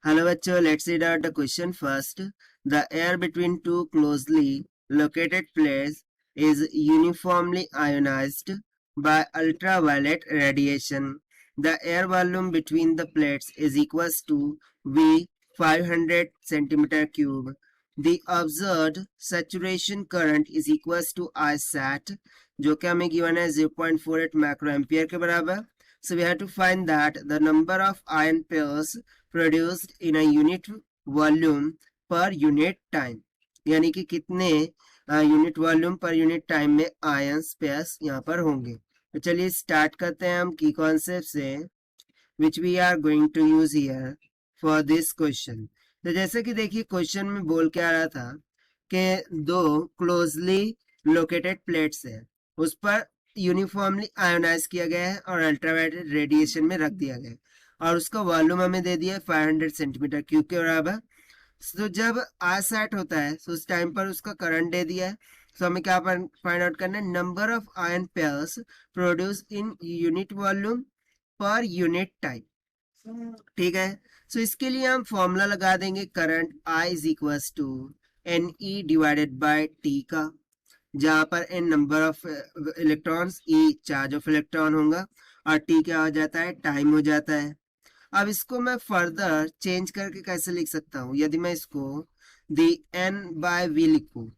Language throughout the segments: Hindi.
Hello bachcho, let's read out the question first. The air between two closely located plates is uniformly ionized by ultraviolet radiation. The air volume between the plates is equals to V 500 centimeter cube. The observed saturation current is equals to I sat, जो कि हमें given है 0.48 microampere के बराबर. So we have to find that the number of ion pairs produced in a unit volume per unit time, यानी कि कितने unit volume per unit time में आयंस पेयर्स यहाँ पर होंगे. तो चलिए स्टार्ट करते हैं हम की कॉन्सेप्ट से which we are going to use here for this question. तो जैसे कि देखिए क्वेश्चन में बोल के आ रहा था कि दो क्लोजली लोकेटेड प्लेट्स है, उस पर यूनिफॉर्मली आयोनाइज किया गया है और अल्ट्रावायलेट रेडिएशन में रख दिया गया है और उसका वॉल्यूम हमें दे दिया है 500 सेंटीमीटर क्यूब के बराबर. तो जब आई सेट होता है तो उस टाइम पर उसका करंट दे दिया है. तो हमें क्या फाइंड आउट करना है, number of ion pairs produce in unit volume per unit time. ठीक है. सो इसके लिए हम फॉर्मूला लगा देंगे current I is equal to N E divided by T का, जहां पर N number of electrons, E charge of electron होगा और टी क्या हो जाता है, टाइम हो जाता है. अब इसको मैं फर्दर चेंज करके कैसे लिख सकता हूं, यदि मैं इसको दी एन बाय वी लिखूं.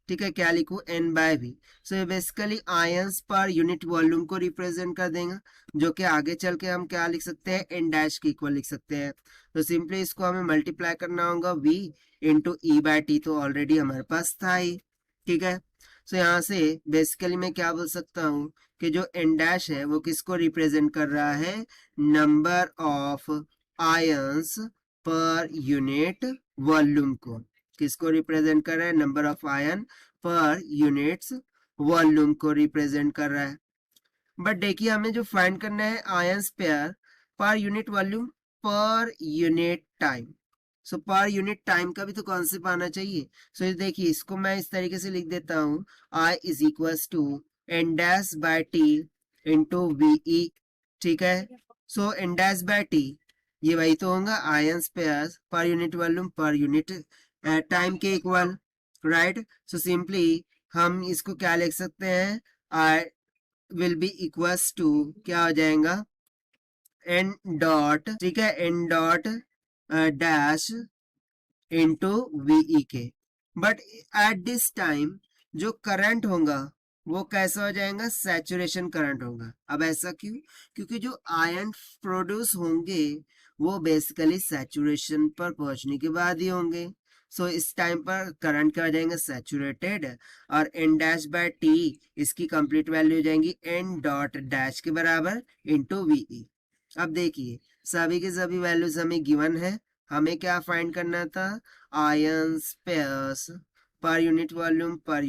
ठीक है, क्या लिखूं, एन बाय वी. सो ये basically ions per unit volume को रिप्रेजेंट कर देगा, जो कि आगे चल के हम क्या लिख सकते हैं, एन डैश के इक्वल लिख सकते हैं. तो सिंपली इसको हमें मल्टीप्लाई करना होगा V into E by T, तो ऑलरेडी हमारे पास था ही. ठीक है. सो यहाँ से बेसिकली मैं क्या बोल सकता हूँ कि जो एन डैश है वो किसको रिप्रेजेंट कर रहा है, number of ions per unit volume को. किसको रिप्रेजेंट कर रहा है, नंबर ऑफ आयन पर यूनिट्स वॉल्यूम को रिप्रेजेंट कर रहा है. बट देखिए हमें जो फाइंड करना है ions pair per unit volume per unit time. So per unit time का भी तो कॉन्सेप्ट आना चाहिए. सो देखिए इसको मैं इस तरीके से लिख देता हूँ, I is equal to N dash by T into V. ठीक है. So N dash by T ये वही तो होगा ions pairs per unit volume per unit time के इक्वल, राइट. सो सिंपली हम इसको क्या लिख सकते हैं, I will be equals to क्या हो जाएगा, एन डॉट, ठीक है, N dot dash into V E के. बट एट दिस टाइम जो करंट होगा वो कैसा हो जाएगा, सैचुरेशन करंट होगा. अब ऐसा क्यों, क्योंकि जो आयन प्रोड्यूस होंगे वो बेसिकली सैचुरेशन पर पहुंचने के बाद ही होंगे. सो इस टाइम पर करंट क्या हो जाएंगे, सैचुरेटेड, और एन डैश बाय टी इसकी कंप्लीट वैल्यू हो जाएंगी एन डॉट डैश के बराबर इंटू वीई. अब देखिए सभी के सभी वैल्यूज हमें गिवन है, हमें क्या फाइंड करना था, ions pairs per unit volume per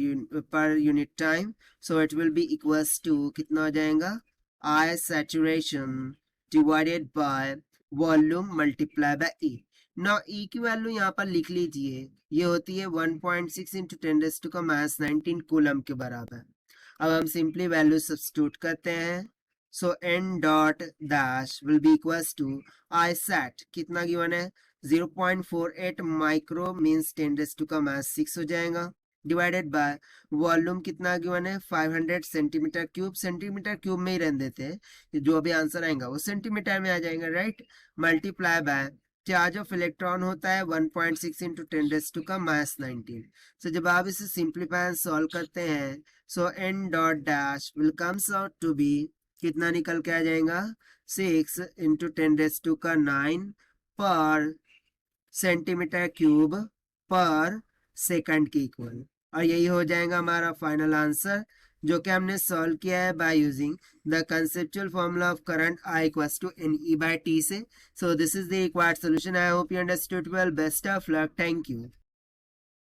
unit time. So it will be equals to कितना हो जाएगा, I saturation divided by volume multiply by E. ना ई की वैल्यू यहाँ पर लिख लीजिए, ये होती है 1.6 इंटू 10⁻19 कूलम के बराबर. अब हम सिंपली वैल्यू सब्स्टिट्यूट करते हैं. So N dot dash will be equals to I sat, कितना गिवन है, 0.48 माइक्रो मीन्स 10⁻6 हो जाएगा, डिवाइडेड बाय वॉल्यूम कितना गिवन है, 500 सेंटीमीटर क्यूब. सेंटीमीटर क्यूब में ही रहने देते हैं, जो भी आंसर आएगा वो सेंटीमीटर में आ जाएगा, right. Multiply by charge of electron होता है 1.6 इंटू 10⁻19. सो जब आप इसे सिंप्लीफाई एंड सॉल्व करते हैं, so N dot dash will comes out to be, कितना निकल के आ जाएगा, 6 into 10⁻9 per centimetre cube per second के इक्वल. और यही हो जाएगा हमारा फाइनल आंसर, जो कि हमने सॉल्व किया है by using the conceptual formula of current I equals to N E by T से. So this is the required solution. I hope you understood well. Best of luck. Thank you.